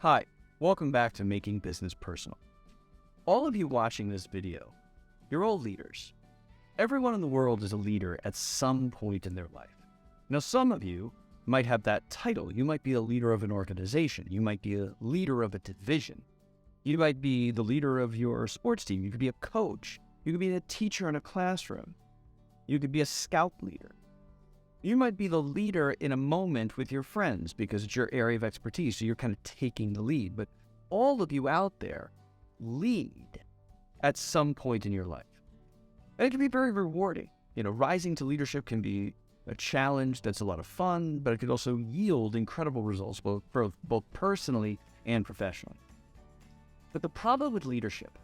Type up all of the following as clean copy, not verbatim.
Hi, welcome back to Making Business Personal. All of you watching this video, you're all leaders. Everyone in the world is a leader at some point in their life. Now, some of you might have that title. You might be a leader of an organization. You might be a leader of a division. You might be the leader of your sports team. You could be a coach. You could be a teacher in a classroom. You could be a scout leader. You might be the leader in a moment with your friends because it's your area of expertise, so you're kind of taking the lead. But all of you out there lead at some point in your life. And it can be very rewarding. Rising to leadership can be a challenge that's a lot of fun, but it could also yield incredible results, both personally and professionally. But the problem with leadership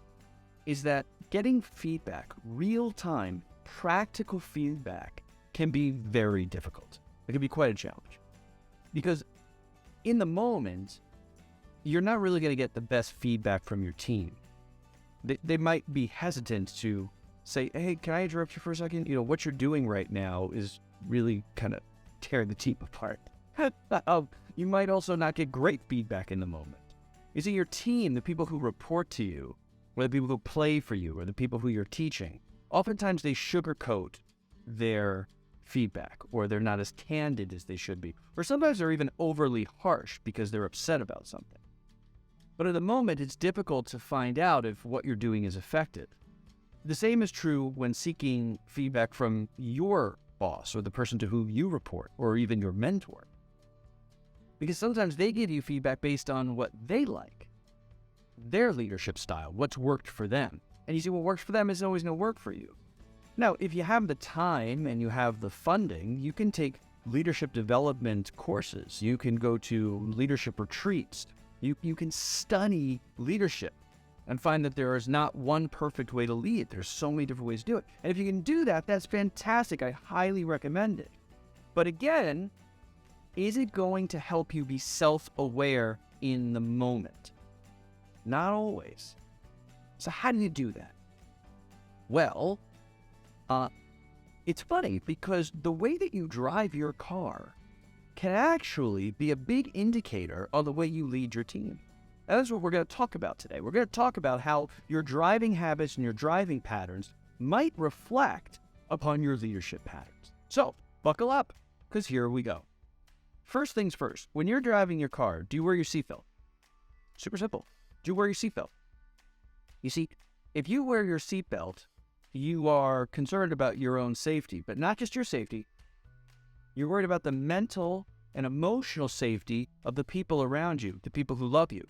is that getting feedback, real-time, practical feedback, can be very difficult. It can be quite a challenge. Because in the moment, you're not really going to get the best feedback from your team. They might be hesitant to say, hey, can I interrupt you for a second? What you're doing right now is really kind of tearing the team apart. You might also not get great feedback in the moment. You see, your team, the people who report to you, or the people who play for you, or the people who you're teaching, oftentimes they sugarcoat their feedback, or they're not as candid as they should be, or sometimes they're even overly harsh because they're upset about something. But at the moment, it's difficult to find out if what you're doing is effective. The same is true when seeking feedback from your boss or the person to whom you report, or even your mentor. Because sometimes they give you feedback based on what they like, their leadership style, what's worked for them. And you see, what works for them isn't always going to work for you. Now, if you have the time and you have the funding, you can take leadership development courses. You can go to leadership retreats. You can study leadership and find that there is not one perfect way to lead. There's so many different ways to do it. And if you can do that, that's fantastic. I highly recommend it. But again, is it going to help you be self-aware in the moment? Not always. So how do you do that? Well, it's funny because the way that you drive your car can actually be a big indicator of the way you lead your team. And that's what we're going to talk about today. We're going to talk about how your driving habits and your driving patterns might reflect upon your leadership patterns. So buckle up, because here we go. First things first, when you're driving your car, do you wear your seatbelt? Super simple. Do you wear your seatbelt? You see, if you wear your seatbelt, you are concerned about your own safety, but not just your safety. You're worried about the mental and emotional safety of the people around you, the people who love you.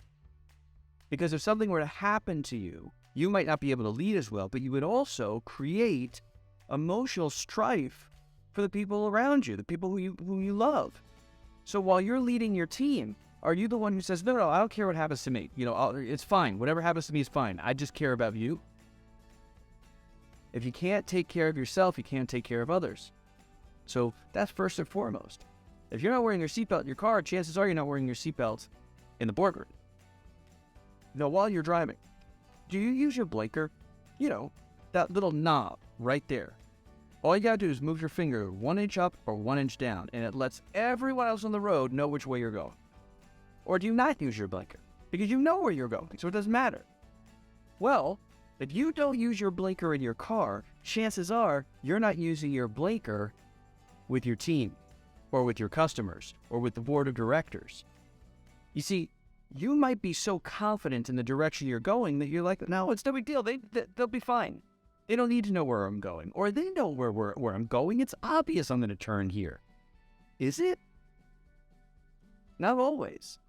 Because if something were to happen to you, you might not be able to lead as well, but you would also create emotional strife for the people around you, the people whom you love. So while you're leading your team, are you the one who says, no, I don't care what happens to me. It's fine. Whatever happens to me is fine. I just care about you. If you can't take care of yourself, you can't take care of others. So that's first and foremost. If you're not wearing your seatbelt in your car, chances are you're not wearing your seatbelt in the boardroom. Now, while you're driving, do you use your blinker? That little knob right there. All you gotta do is move your finger 1 inch up or 1 inch down, and it lets everyone else on the road know which way you're going. Or do you not use your blinker? Because you know where you're going, so it doesn't matter. Well, if you don't use your blinker in your car, chances are you're not using your blinker with your team, or with your customers, or with the board of directors. You see, you might be so confident in the direction you're going that you're like, no, it's no big deal. They'll be fine. They don't need to know where I'm going. Or they know where I'm going. It's obvious I'm going to turn here. Is it? Not always.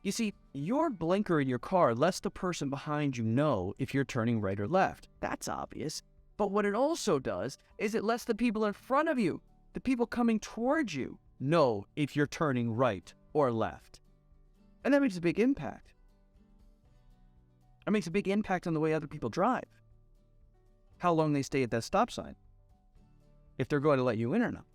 You see, your blinker in your car lets the person behind you know if you're turning right or left. That's obvious. But what it also does is it lets the people in front of you, the people coming towards you, know if you're turning right or left. And that makes a big impact. It makes a big impact on the way other people drive. How long they stay at that stop sign. If they're going to let you in or not.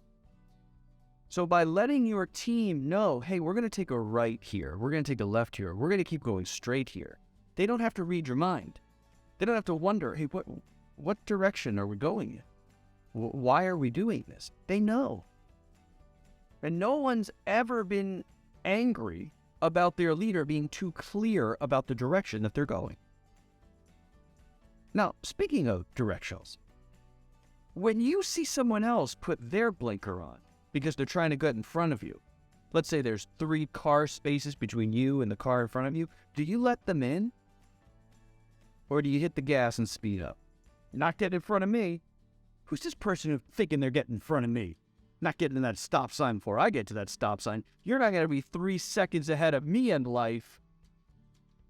So by letting your team know, hey, we're going to take a right here, we're going to take a left here, we're going to keep going straight here, they don't have to read your mind. They don't have to wonder, hey, what direction are we going in? Why are we doing this? They know. And no one's ever been angry about their leader being too clear about the direction that they're going. Now, speaking of directionals, when you see someone else put their blinker on because they're trying to get in front of you, let's say there's 3 car spaces between you and the car in front of you, do you let them in? Or do you hit the gas and speed up? You're not getting in front of me. Who's this person thinking they're getting in front of me? Not getting to that stop sign before I get to that stop sign. You're not going to be 3 seconds ahead of me in life.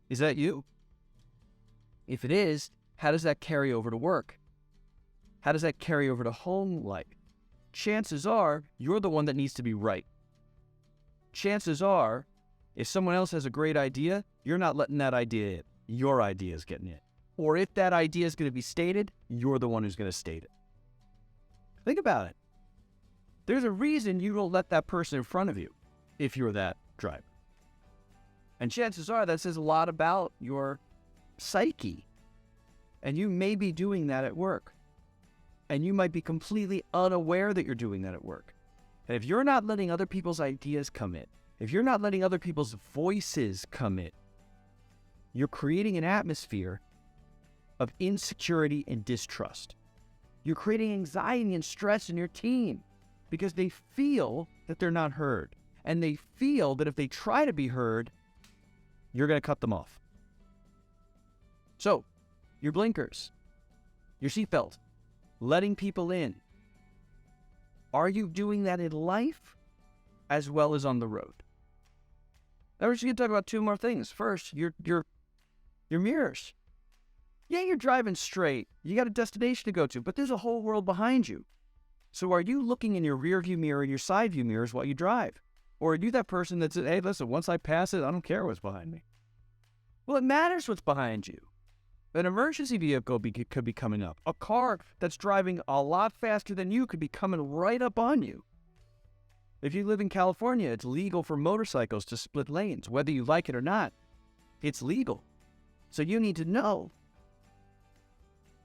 Is that you? If it is, how does that carry over to work? How does that carry over to home life? Chances are, you're the one that needs to be right. Chances are, if someone else has a great idea, you're not letting that idea in. Your idea is getting in. Or if that idea is going to be stated, you're the one who's going to state it. Think about it. There's a reason you don't let that person in front of you if you're that driver. And chances are that says a lot about your psyche. And you may be doing that at work. And you might be completely unaware that you're doing that at work. And if you're not letting other people's ideas come in, if you're not letting other people's voices come in, you're creating an atmosphere of insecurity and distrust. You're creating anxiety and stress in your team because they feel that they're not heard. And they feel that if they try to be heard, you're going to cut them off. So, your blinkers, your seatbelt, letting people in. Are you doing that in life as well as on the road? Now we're just going to talk about 2 more things. First, your mirrors. Yeah, you're driving straight. You got a destination to go to, but there's a whole world behind you. So are you looking in your rear view mirror and your side view mirrors while you drive? Or are you that person that says, hey, listen, once I pass it, I don't care what's behind me? Well, it matters what's behind you. An emergency vehicle could be coming up. A car that's driving a lot faster than you could be coming right up on you. If you live in California, it's legal for motorcycles to split lanes. Whether you like it or not, it's legal. So you need to know.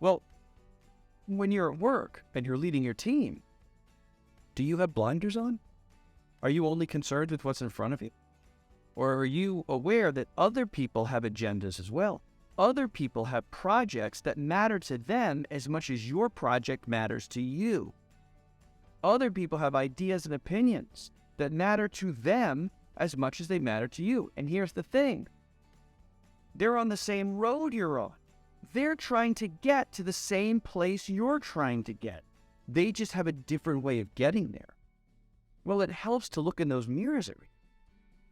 Well, when you're at work and you're leading your team, do you have blinders on? Are you only concerned with what's in front of you? Or are you aware that other people have agendas as well? Other people have projects that matter to them as much as your project matters to you. Other people have ideas and opinions that matter to them as much as they matter to you. And here's the thing. They're on the same road you're on. They're trying to get to the same place you're trying to get. They just have a different way of getting there. Well, it helps to look in those mirrors.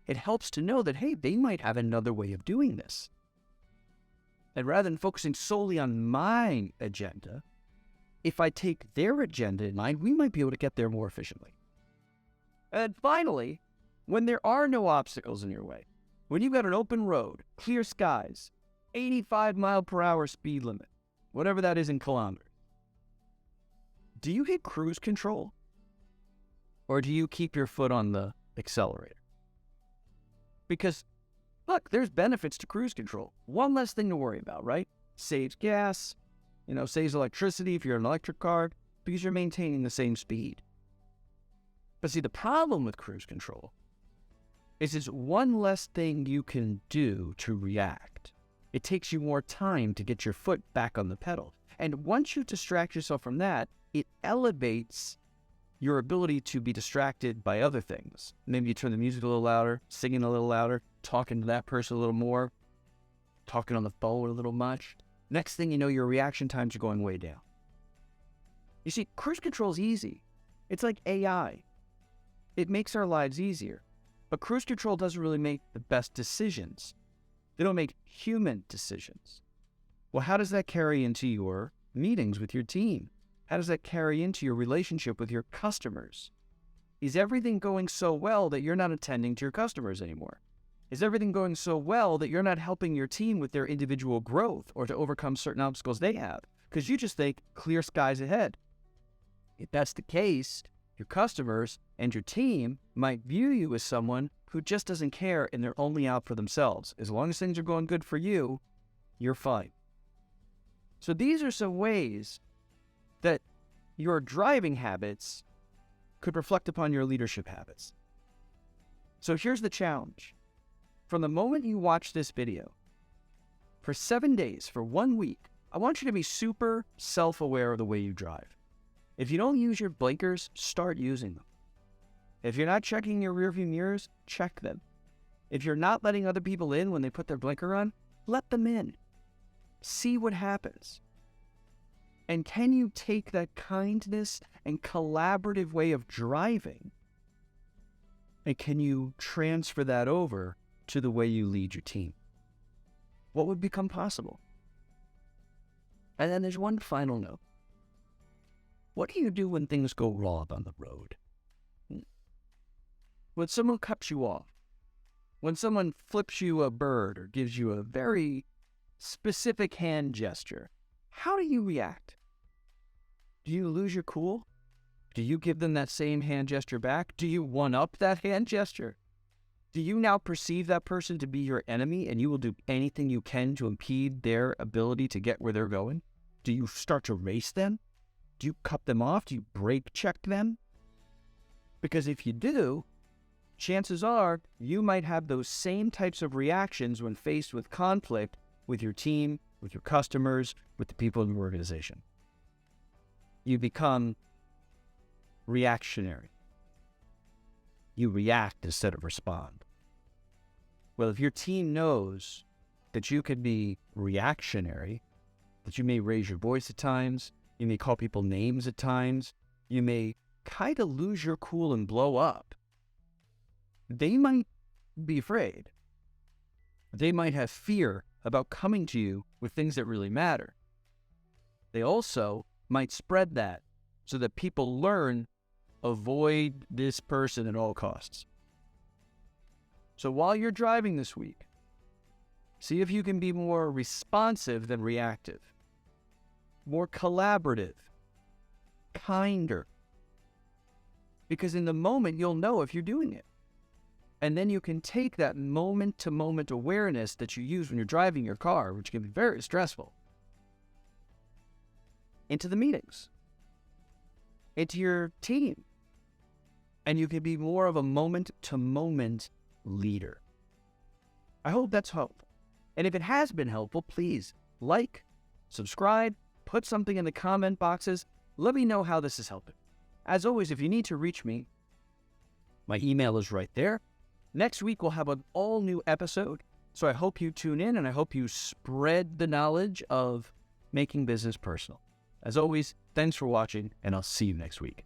It helps to know that, hey, they might have another way of doing this. And rather than focusing solely on my agenda, if I take their agenda in mind, we might be able to get there more efficiently. And finally, when there are no obstacles in your way, when you've got an open road, clear skies, 85-mile-per-hour speed limit, whatever that is in kilometers, do you hit cruise control? Or do you keep your foot on the accelerator? Because, look, there's benefits to cruise control. One less thing to worry about, right? Saves gas, saves electricity if you're an electric car, because you're maintaining the same speed. But see, the problem with cruise control is it's one less thing you can do to react. It takes you more time to get your foot back on the pedal. And once you distract yourself from that, it elevates your ability to be distracted by other things. Maybe you turn the music a little louder, singing a little louder, talking to that person a little more, talking on the phone a little much. Next thing you know, your reaction times are going way down. You see, cruise control is easy. It's like AI. It makes our lives easier. But cruise control doesn't really make the best decisions. They don't make human decisions. Well, how does that carry into your meetings with your team? How does that carry into your relationship with your customers? Is everything going so well that you're not attending to your customers anymore? Is everything going so well that you're not helping your team with their individual growth or to overcome certain obstacles they have? Because you just think clear skies ahead. If that's the case, your customers and your team might view you as someone who just doesn't care and they're only out for themselves. As long as things are going good for you, you're fine. So these are some ways that your driving habits could reflect upon your leadership habits. So here's the challenge. from the moment you watch this video, for 7 days, for 1 week, I want you to be super self-aware of the way you drive. If you don't use your blinkers, start using them. If you're not checking your rearview mirrors, check them. If you're not letting other people in when they put their blinker on, let them in. See what happens. And can you take that kindness and collaborative way of driving, and can you transfer that over to the way you lead your team? What would become possible? And then there's one final note. What do you do when things go wrong on the road? When someone cuts you off, when someone flips you a bird or gives you a very specific hand gesture, how do you react? Do you lose your cool? Do you give them that same hand gesture back? Do you one-up that hand gesture? Do you now perceive that person to be your enemy and you will do anything you can to impede their ability to get where they're going? Do you start to race them? Do you cut them off? Do you brake check them? Because if you do, chances are you might have those same types of reactions when faced with conflict with your team, with your customers, with the people in your organization. You become reactionary. You react instead of respond. Well, if your team knows that you can be reactionary, that you may raise your voice at times, you may call people names at times, you may kind of lose your cool and blow up, they might be afraid. They might have fear about coming to you with things that really matter. They also might spread that so that people learn, avoid this person at all costs. So while you're driving this week, see if you can be more responsive than reactive, more collaborative, kinder. Because in the moment, you'll know if you're doing it. And then you can take that moment-to-moment awareness that you use when you're driving your car, which can be very stressful, into the meetings, into your team. And you can be more of a moment-to-moment leader. I hope that's helpful. And if it has been helpful, please like, subscribe, put something in the comment boxes. Let me know how this is helping. As always, if you need to reach me, my email is right there. Next week, we'll have an all-new episode. So I hope you tune in, and I hope you spread the knowledge of making business personal. As always, thanks for watching, and I'll see you next week.